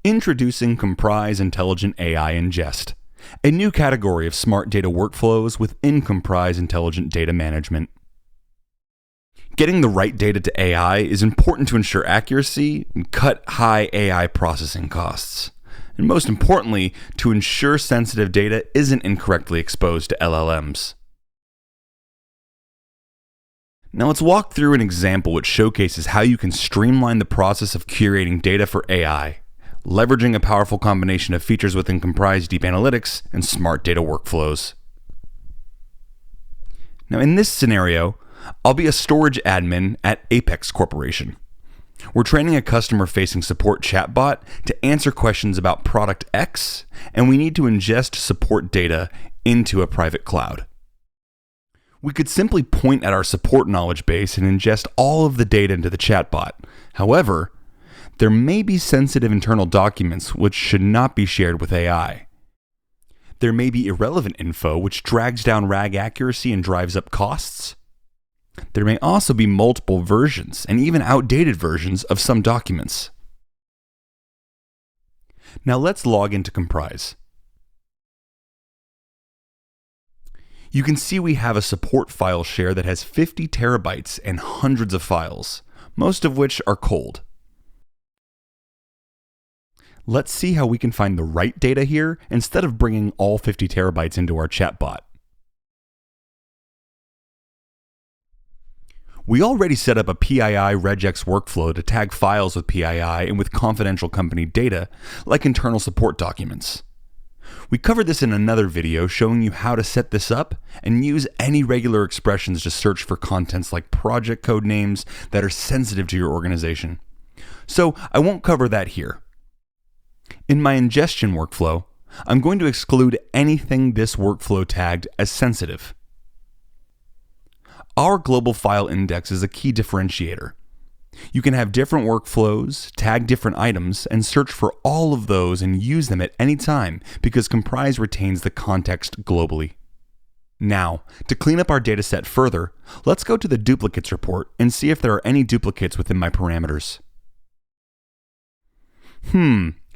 Introducing Komprise Intelligent AI Ingest, a new category of smart data workflows within Komprise Intelligent Data Management. Getting the right data to AI is important to ensure accuracy and cut high AI processing costs. And most importantly, to ensure sensitive data isn't incorrectly exposed to LLMs. Now let's walk through an example which showcases how you can streamline the process of curating data for AI, leveraging a powerful combination of features within Komprise Deep Analytics and smart data workflows. Now in this scenario, I'll be a storage admin at Apex Corporation. We're training a customer-facing support chatbot to answer questions about product X, and we need to ingest support data into a private cloud. We could simply point at our support knowledge base and ingest all of the data into the chatbot. However, there may be sensitive internal documents which should not be shared with AI. There may be irrelevant info which drags down RAG accuracy and drives up costs. There may also be multiple versions and even outdated versions of some documents. Now let's log into Komprise. You can see we have a support file share that has 50 terabytes and hundreds of files, most of which are cold. Let's see how we can find the right data here instead of bringing all 50 terabytes into our chatbot. We already set up a PII regex workflow to tag files with PII and with confidential company data, like internal support documents. We covered this in another video showing you how to set this up and use any regular expressions to search for contents like project code names that are sensitive to your organization. So I won't cover that here. In my ingestion workflow, I'm going to exclude anything this workflow tagged as sensitive. Our global file index is a key differentiator. You can have different workflows, tag different items, and search for all of those and use them at any time because Komprise retains the context globally. Now, to clean up our dataset further, let's go to the duplicates report and see if there are any duplicates within my parameters.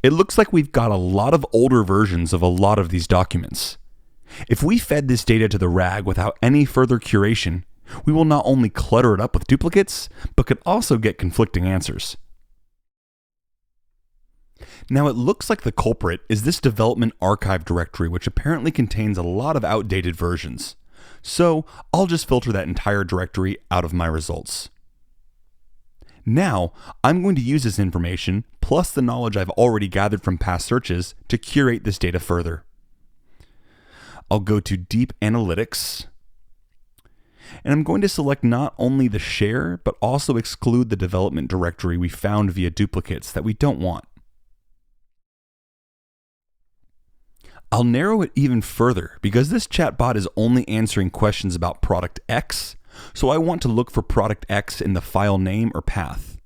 It looks like we've got a lot of older versions of a lot of these documents. If we fed this data to the RAG without any further curation, we will not only clutter it up with duplicates, but could also get conflicting answers. Now it looks like the culprit is this development archive directory, which apparently contains a lot of outdated versions. So I'll just filter that entire directory out of my results. Now I'm going to use this information, plus the knowledge I've already gathered from past searches, to curate this data further. I'll go to Deep Analytics, and I'm going to select not only the share, but also exclude the development directory we found via duplicates that we don't want. I'll narrow it even further because this chatbot is only answering questions about product X, so I want to look for product X in the file name or path.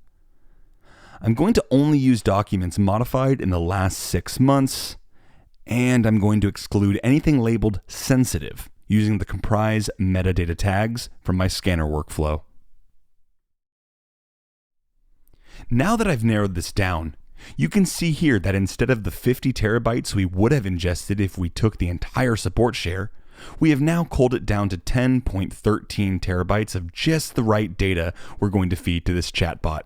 I'm going to only use documents modified in the last 6 months, and I'm going to exclude anything labeled sensitive using the Komprise metadata tags from my scanner workflow. Now that I've narrowed this down, you can see here that instead of the 50 terabytes we would have ingested if we took the entire support share, we have now culled it down to 10.13 terabytes of just the right data we're going to feed to this chatbot.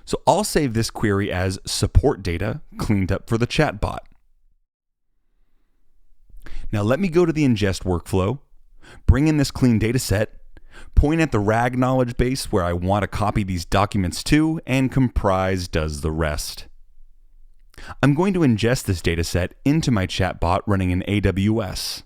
So I'll save this query as support data cleaned up for the chatbot. Now let me go to the ingest workflow, bring in this clean data set, point at the RAG knowledge base where I want to copy these documents to, and Komprise does the rest. I'm going to ingest this data set into my chatbot running in AWS.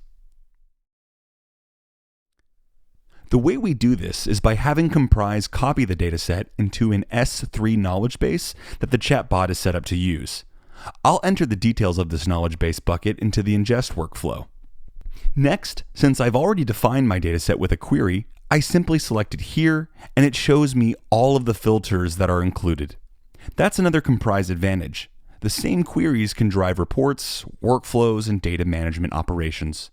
The way we do this is by having Komprise copy the dataset into an S3 knowledge base that the chatbot is set up to use. I'll enter the details of this knowledge base bucket into the ingest workflow. Next, since I've already defined my dataset with a query, I simply select it here and it shows me all of the filters that are included. That's another Komprise advantage. The same queries can drive reports, workflows, and data management operations.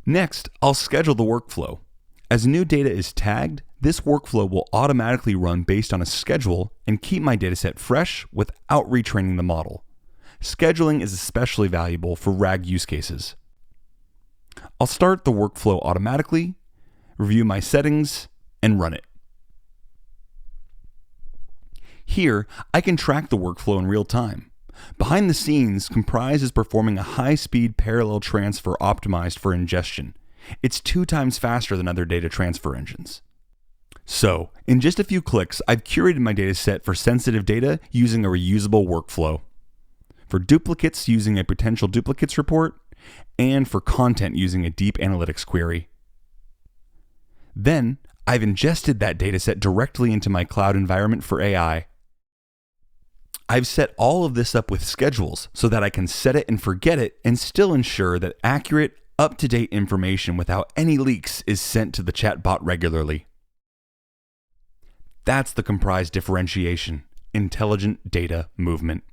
Next, I'll schedule the workflow. As new data is tagged, this workflow will automatically run based on a schedule and keep my dataset fresh without retraining the model. Scheduling is especially valuable for RAG use cases. I'll start the workflow automatically, review my settings, and run it. Here, I can track the workflow in real time. Behind the scenes, Komprise is performing a high-speed parallel transfer optimized for ingestion. It's 2 times faster than other data transfer engines. So, in just a few clicks, I've curated my dataset for sensitive data using a reusable workflow, for duplicates using a potential duplicates report, and for content using a deep analytics query. Then, I've ingested that dataset directly into my cloud environment for AI. I've set all of this up with schedules so that I can set it and forget it and still ensure that accurate, up-to-date information without any leaks is sent to the chatbot regularly. That's the Komprise differentiation, intelligent data movement.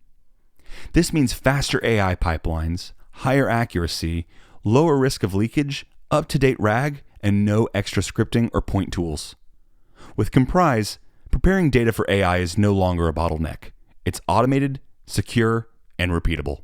This means faster AI pipelines, higher accuracy, lower risk of leakage, up-to-date RAG, and no extra scripting or point tools. With Komprise, preparing data for AI is no longer a bottleneck. It's automated, secure, and repeatable.